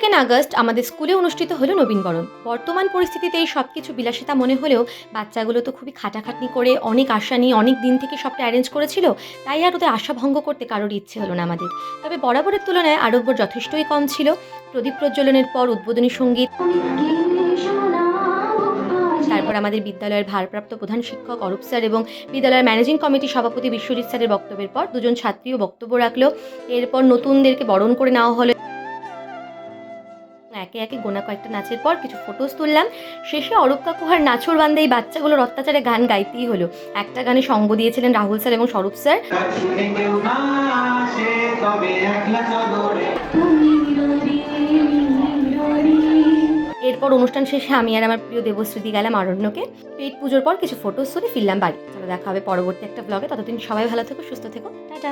2 August আমাদের স্কুলে অনুষ্ঠিত হলো নবীনবরণ। বর্তমান পরিস্থিতিতে এই সব কিছু বিলাসিতা মনে হলেও বাচ্চাগুলো তো খুবই খাটাখাটনি করে অনেক আশা নিয়ে অনেক দিন থেকে সবটা অ্যারেঞ্জ করেছিল। তাই আর ওদের আশা ভঙ্গ করতে কারোর ইচ্ছে হলো না আমাদের। তবে বরাবরের তুলনায় আড়ম্বর যথেষ্টই কম ছিল। প্রদীপ প্রজ্বলনের পর উদ্বোধনী সঙ্গীত, তারপর আমাদের বিদ্যালয়ের ভারপ্রাপ্ত প্রধান শিক্ষক অরূপ স্যার এবং বিদ্যালয়ের ম্যানেজিং কমিটির সভাপতি বিশ্বজিৎ স্যারের বক্তব্যের পর 2জন ছাত্রীও বক্তব্য রাখলো। এরপর নতুনদেরকে বরণ করে নেওয়া হলো। একে একে গোনা কয়েকটা নাচের পর কিছু ফটোস তুললাম। শেষে অরূপ কাকুহার নাছর বান্দে এই বাচ্চাগুলোর অত্যাচারে গান গাইতেই হলো। একটা গানে সঙ্গ দিয়েছিলেন রাহুল স্যার এবং স্বরূপ স্যার। এরপর অনুষ্ঠান শেষে আমি আর আমার প্রিয় দেবশ্রীদি গেলাম আরণ্যকে। পেট পুজোর পর কিছু ফটোস তুলে ফিরলাম বাড়ি। চলো দেখা হবে পরবর্তী একটা ব্লগে। ততদিন সবাই ভালো থেকো, সুস্থ থেকো, টাটা।